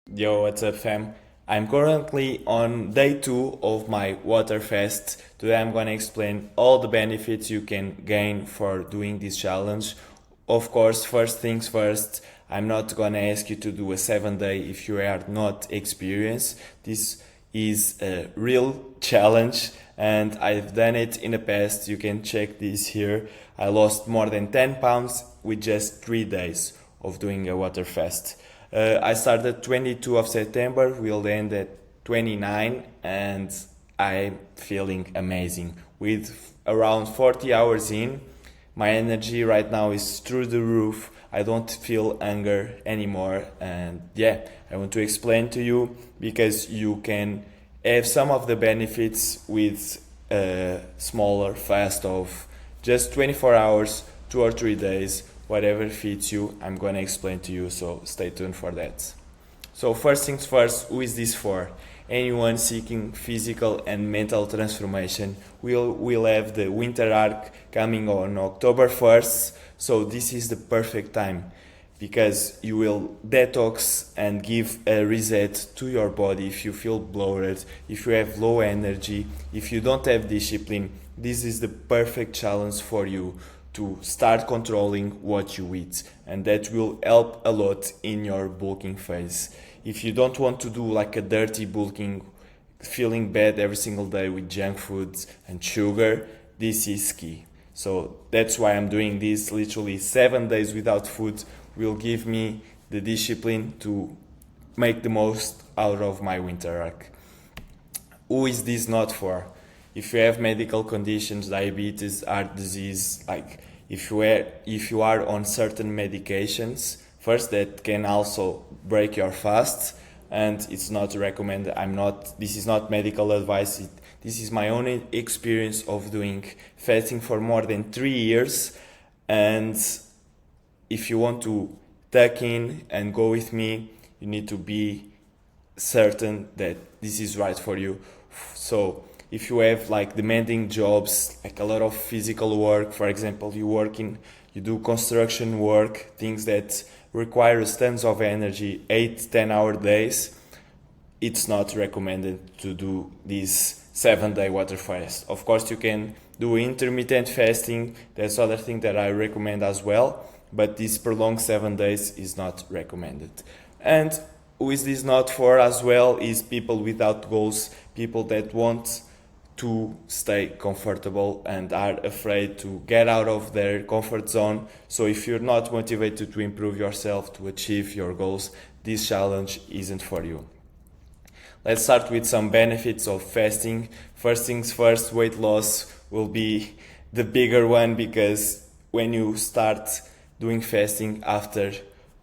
Yo, what's up, fam? I'm currently on day 2 of my water fast. Today I'm gonna explain all the benefits you can gain for doing this challenge. Of course, first things first, I'm not gonna ask you to do a 7 day if you are not experienced. This is a real challenge and I've done it in the past. You can check this here. I lost more than 10 pounds with just 3 days of doing a water fast. I started 22 of September, we'll end at 29, and I'm feeling amazing. With around 40 hours in, my energy right now is through the roof. I don't feel hunger anymore, and yeah, I want to explain to you because you can have some of the benefits with a smaller fast of just 24 hours, 2 or 3 days, whatever fits you. I'm gonna explain to you, so stay tuned for that. So first things first, who is this for? Anyone seeking physical and mental transformation. We'll have the winter arc coming on October 1st, so this is the perfect time because you will detox and give a reset to your body if you feel bloated, if you have low energy, if you don't have discipline. This is the perfect challenge for you to start controlling what you eat, and that will help a lot in your bulking phase. If you don't want to do like a dirty bulking, feeling bad every single day with junk foods and sugar, this is key. So that's why I'm doing this. Literally 7 days without food will give me the discipline to make the most out of my winter arc. Who is this not for? If you have medical conditions, diabetes, heart disease, like if you are on certain medications, first that can also break your fast, and it's not recommended. This is not medical advice. This is my own experience of doing fasting for more than 3 years, and if you want to tuck in and go with me, you need to be certain that this is right for you. So if you have like demanding jobs, like a lot of physical work, for example, you do construction work, things that require tons of energy, 8-10 hour days, it's not recommended to do this 7 day water fast. Of course, you can do intermittent fasting. That's other thing that I recommend as well, but this prolonged 7 days is not recommended. And who is this not for as well is people without goals, people that want to stay comfortable and are afraid to get out of their comfort zone. So if you're not motivated to improve yourself, to achieve your goals, this challenge isn't for you. Let's start with some benefits of fasting. First things first, weight loss will be the bigger one because when you start doing fasting after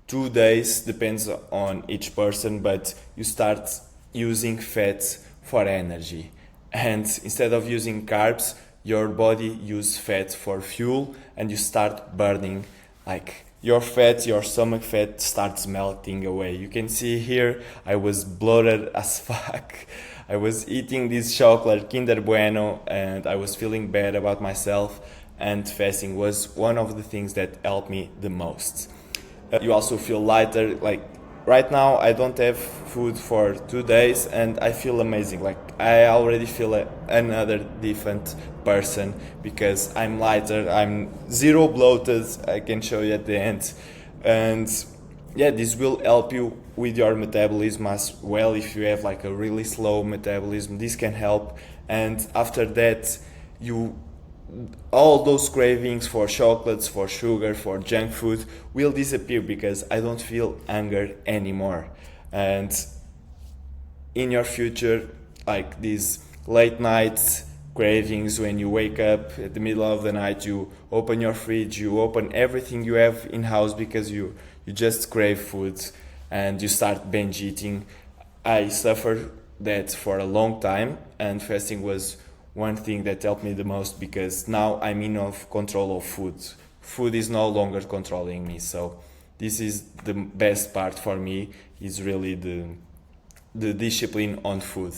2 days, depends on each person, but you start using fats for energy. And instead of using carbs, your body use fat for fuel, and you start burning like your fat, your stomach fat starts melting away. You can see here I was bloated as fuck. I was eating this chocolate Kinder Bueno and I was feeling bad about myself, and fasting was one of the things that helped me the most. You also feel lighter. Like right now I don't have food for 2 days and I feel amazing. Like I already feel another different person because I'm lighter, I'm zero bloated, I can show you at the end. And yeah, this will help you with your metabolism as well. If you have like a really slow metabolism, this can help. And after that, you all those cravings for chocolates, for sugar, for junk food will disappear because I don't feel hunger anymore. And in your future, like these late night cravings, when you wake up at the middle of the night, you open your fridge, you open everything you have in house because you just crave food and you start binge eating. I suffered that for a long time, and fasting was one thing that helped me the most because now I'm in of control of food. Food is no longer controlling me, so this is the best part for me, is really the discipline on food.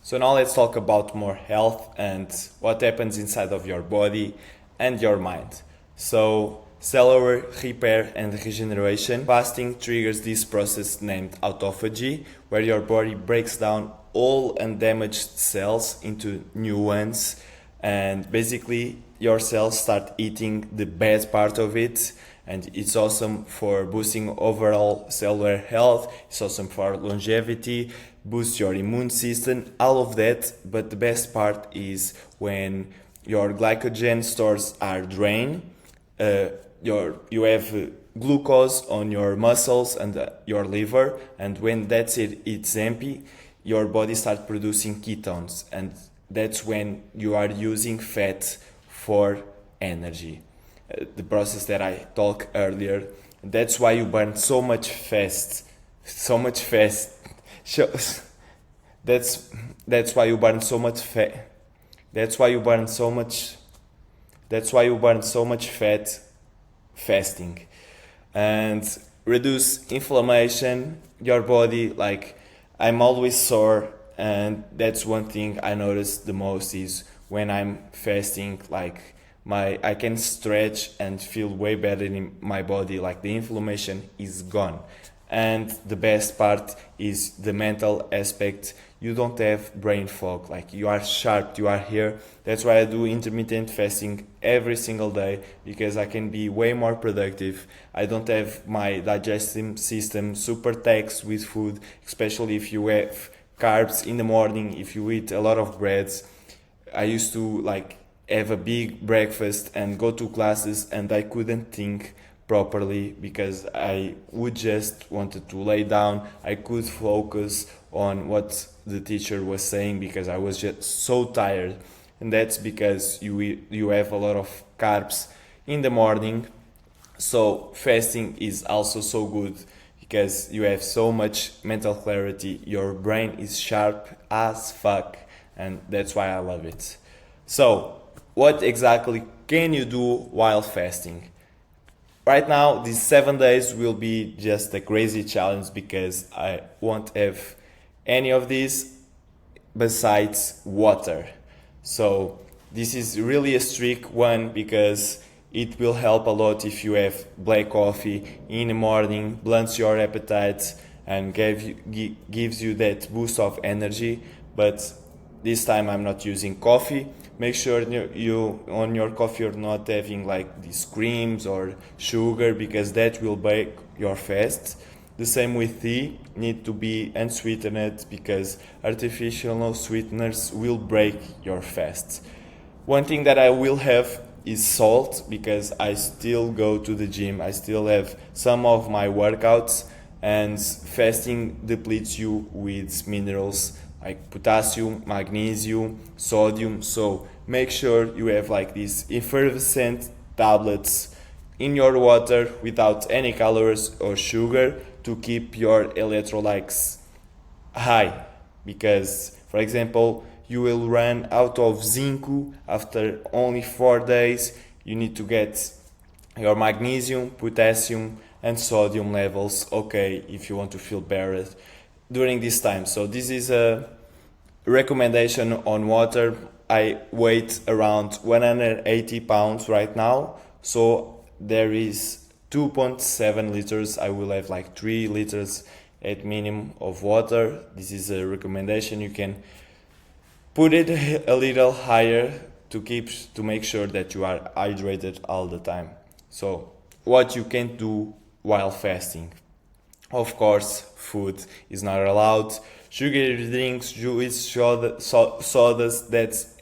So now let's talk about more health and what happens inside of your body and your mind. So cellular repair and regeneration. Fasting triggers this process named autophagy, where your body breaks down all undamaged cells into new ones, and basically your cells start eating the bad part of it. And it's awesome for boosting overall cellular health, it's awesome for longevity, boosts your immune system, all of that. But the best part is when your glycogen stores are drained, you have glucose on your muscles and your liver, and when it's empty, your body starts producing ketones, and that's when you are using fat for energy. The process that I talked earlier. That's why you burn so much fast. That's why you burn so much fat. That's why you burn so much. That's why you burn so much fat fasting, and reduce inflammation. Your body, like, I'm always sore, and that's one thing I notice the most is when I'm fasting, like I can stretch and feel way better in my body, like the inflammation is gone. And the best part is the mental aspect. You don't have brain fog, like you are sharp, you are here. That's why I do intermittent fasting every single day, because I can be way more productive. I don't have my digestive system super taxed with food, especially if you have carbs in the morning, if you eat a lot of breads. I used to like have a big breakfast and go to classes, and I couldn't think properly because I would just wanted to lay down. I could focus on what the teacher was saying because I was just so tired. And that's because you have a lot of carbs in the morning. So fasting is also so good because you have so much mental clarity. Your brain is sharp as fuck, and that's why I love it. So what exactly can you do while fasting? Right now, these 7 days will be just a crazy challenge because I won't have any of these besides water. So this is really a strict one because it will help a lot if you have black coffee in the morning, blunts your appetite and gives you that boost of energy. But this time I'm not using coffee. Make sure you on your coffee you're not having like these creams or sugar because that will break your fast. The same with tea, need to be unsweetened because artificial sweeteners will break your fast. One thing that I will have is salt because I still go to the gym. I still have some of my workouts, and fasting depletes you with minerals like potassium, magnesium, sodium. So make sure you have like these effervescent tablets in your water without any calories or sugar to keep your electrolytes high. Because, for example, you will run out of zinc after only 4 days. You need to get your magnesium, potassium, and sodium levels okay if you want to feel better during this time. So this is a recommendation on water. I weigh around 180 pounds right now, so there is 2.7 liters. I will have like 3 liters at minimum of water. This is a recommendation. You can put it a little higher to make sure that you are hydrated all the time. So what you can do while fasting: of course, food is not allowed. Sugary drinks, juice, sodas, that's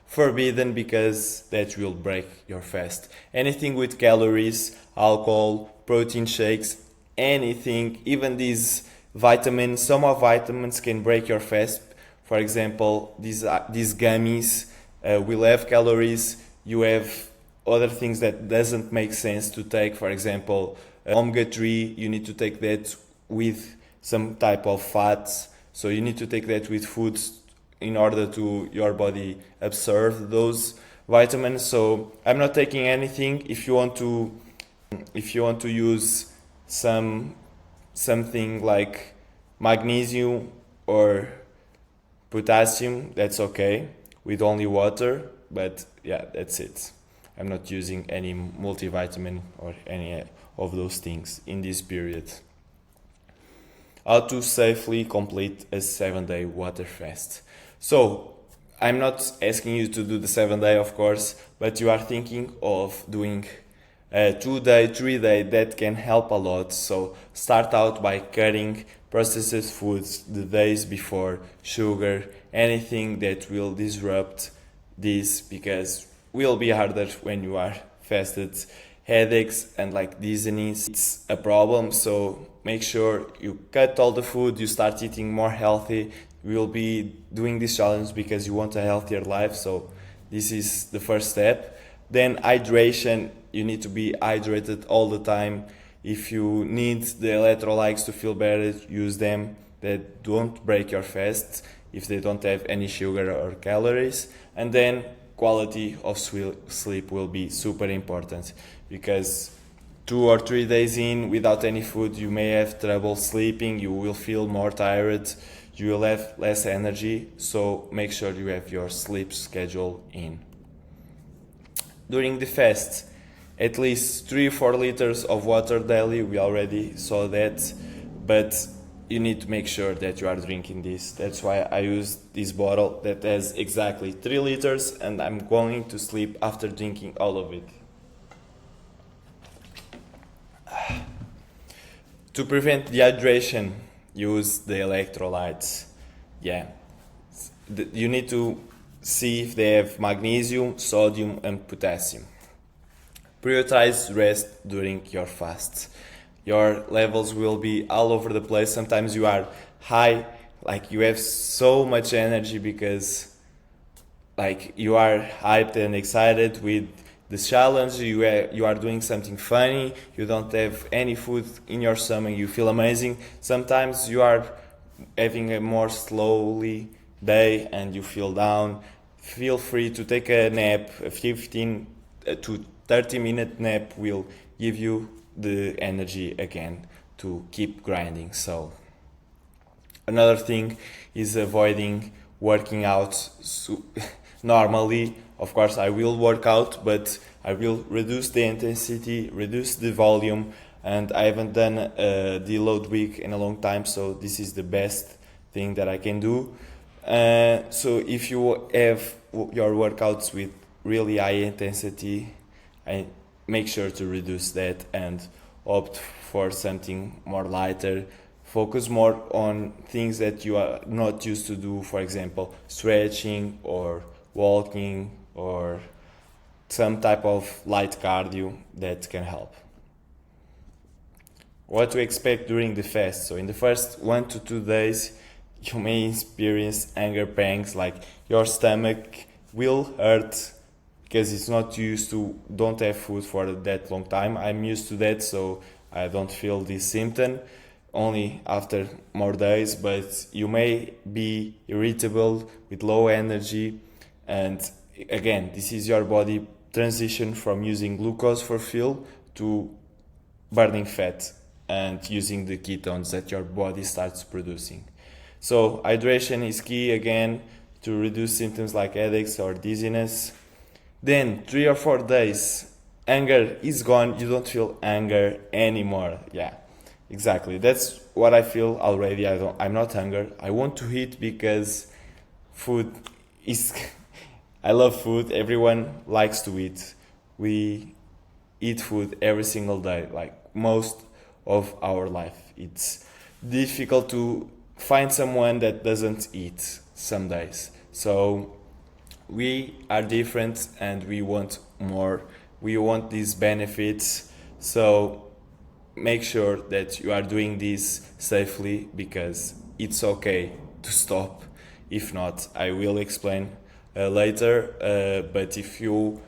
forbidden because that will break your fast. Anything with calories, alcohol, protein shakes, anything, even these vitamins, some of vitamins can break your fast. For example, these gummies will have calories. You have other things that doesn't make sense to take. For example, omega-3, you need to take that with some type of fats. So you need to take that with foods in order to your body absorb those vitamins. So I'm not taking anything. If you want to use something like magnesium or potassium, that's okay with only water. But yeah, that's it. I'm not using any multivitamin or any of those things in this period. How to safely complete a 7-day water fast. So, I'm not asking you to do the 7-day, of course, but you are thinking of doing a 2-day, 3-day. That can help a lot. So, start out by cutting processed foods the days before, sugar, anything that will disrupt this, because will be harder when you are fasted. Headaches and like dizziness, it's a problem, so make sure you cut all the food, you start eating more healthy. We will be doing this challenge because you want a healthier life, so this is the first step. Then hydration, you need to be hydrated all the time. If you need the electrolytes to feel better, use them. That don't break your fast if they don't have any sugar or calories. And then quality of sleep will be super important, because 2 or 3 days in without any food, you may have trouble sleeping, you will feel more tired, you will have less energy, so make sure you have your sleep schedule in. During the fast, at least 3-4 liters of water daily, we already saw that, but you need to make sure that you are drinking this. That's why I use this bottle that has exactly 3 liters, and I'm going to sleep after drinking all of it. To prevent dehydration, use the electrolytes. Yeah, you need to see if they have magnesium, sodium, and potassium. Prioritize rest during your fast. Your levels will be all over the place. Sometimes you are high, like you have so much energy because like you are hyped and excited with the challenge, you are doing something funny, you don't have any food in your stomach, you feel amazing. Sometimes you are having a more slowly day and you feel down. Feel free to take a nap. A 15 to 30-minute nap will give you the energy again to keep grinding. So another thing is avoiding working out normally. Of course, I will work out, but I will reduce the intensity, reduce the volume, and I haven't done a deload week in a long time, so this is the best thing that I can do. So if you have your workouts with really high intensity, I make sure to reduce that and opt for something more lighter. Focus more on things that you are not used to do, for example, stretching or walking or some type of light cardio that can help. What to expect during the fast? So in the first 1 to 2 days, you may experience hunger pangs, like your stomach will hurt because it's not used to, don't have food for that long time. I'm used to that, so I don't feel this symptom only after more days, but you may be irritable with low energy. And again, this is your body transition from using glucose for fuel to burning fat and using the ketones that your body starts producing. So hydration is key again to reduce symptoms like headaches or dizziness. Then 3 or 4 days, anger is gone. You don't feel anger anymore. Yeah, exactly. That's what I feel already. I'm not hungry. I want to eat because food is I love food. Everyone likes to eat. We eat food every single day, like most of our life. It's difficult to find someone that doesn't eat some days. So we are different and we want more. We want these benefits. So make sure that you are doing this safely, because it's okay to stop. If not, I will explain later. But if you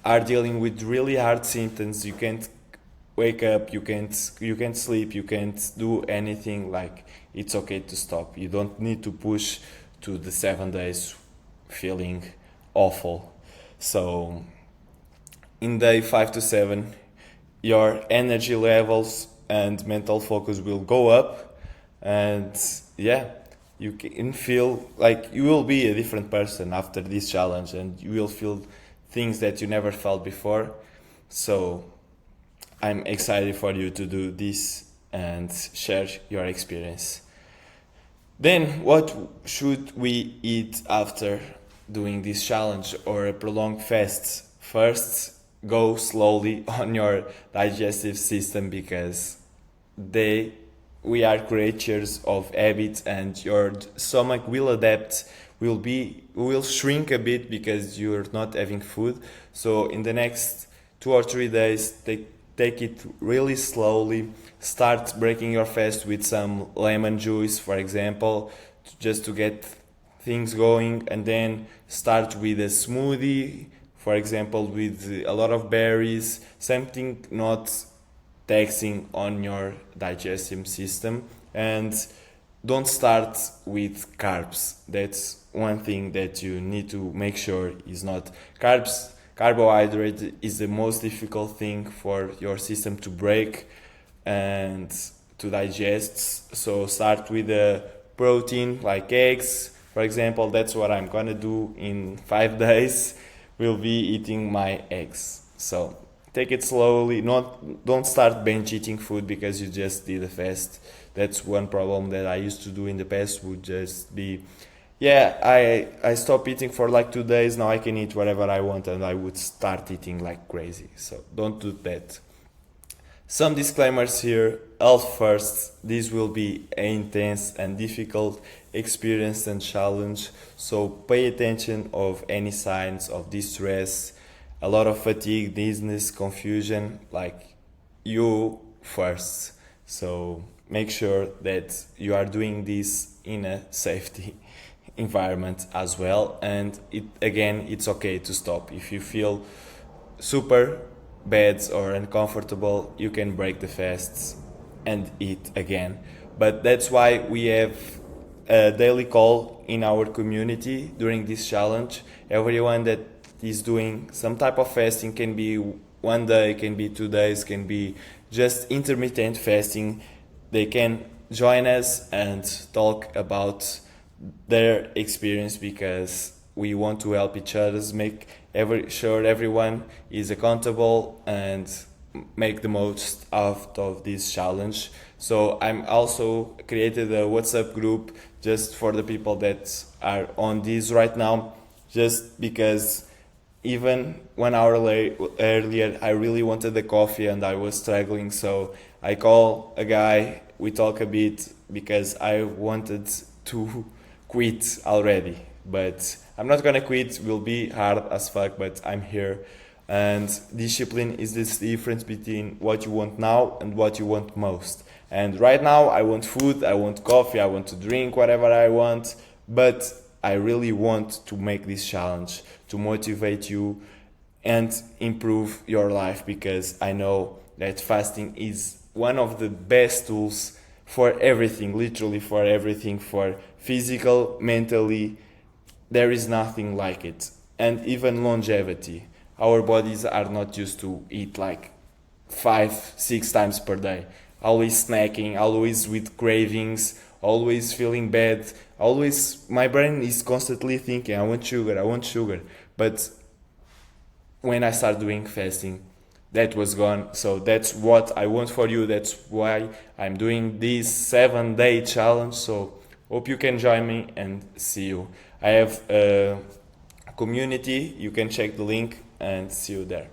are dealing with really hard symptoms, you can't wake up, you can't sleep, you can't do anything, like it's okay to stop. You don't need to push to the 7 days feeling awful. So in day 5 to 7, your energy levels and mental focus will go up, and yeah, you can feel like you will be a different person after this challenge, and you will feel things that you never felt before. So I'm excited for you to do this and share your experience. Then, what should we eat after doing this challenge or a prolonged fast? First, go slowly on your digestive system because they we are creatures of habit, and your stomach will adapt, will shrink a bit because you're not having food. So in the next 2 or 3 days, take it really slowly. Start breaking your fast with some lemon juice, for example, just to get things going, and then start with a smoothie, for example, with a lot of berries, something not taxing on your digestive system. And don't start with carbs. That's one thing that you need to make sure is not carbs. Carbohydrate is the most difficult thing for your system to break and to digest. So start with a protein like eggs, for example. That's what I'm gonna do in 5 days. Will be eating my eggs. So take it slowly. Don't start binge eating food because you just did a fast. That's one problem that I used to do in the past. Would just be, yeah, I stopped eating for like 2 days. Now I can eat whatever I want, and I would start eating like crazy. So don't do that. Some disclaimers here. Health first. This will be an intense and difficult experience and challenge. So pay attention of any signs of distress, a lot of fatigue, dizziness, confusion. Like, you first. So make sure that you are doing this in a safety environment as well. And it's okay to stop if you feel super bad or uncomfortable. You can break the fasts and eat again. But that's why we have a daily call in our community during this challenge. Everyone that is doing some type of fasting, can be 1 day, can be 2 days, can be just intermittent fasting, they can join us and talk about their experience, because we want to help each other, make sure everyone is accountable and make the most out of this challenge. So I'm also created a WhatsApp group just for the people that are on this right now, just because even 1 hour earlier I really wanted the coffee and I was struggling. So I call a guy, we talk a bit, because I wanted to quit already. But I'm not gonna quit, will be hard as fuck, but I'm here. And discipline is this difference between what you want now and what you want most. And right now I want food, I want coffee, I want to drink whatever I want, but I really want to make this challenge to motivate you and improve your life, because I know that fasting is one of the best tools for everything, literally for everything, for physical, mentally. There is nothing like it. And even longevity. Our bodies are not used to eat like 5-6 times per day. Always snacking, always with cravings, always feeling bad. Always, my brain is constantly thinking, I want sugar, I want sugar. But when I start doing fasting, that was gone. So that's what I want for you. That's why I'm doing this 7-day challenge. So hope you can join me and see you. I have a community. You can check the link and see you there.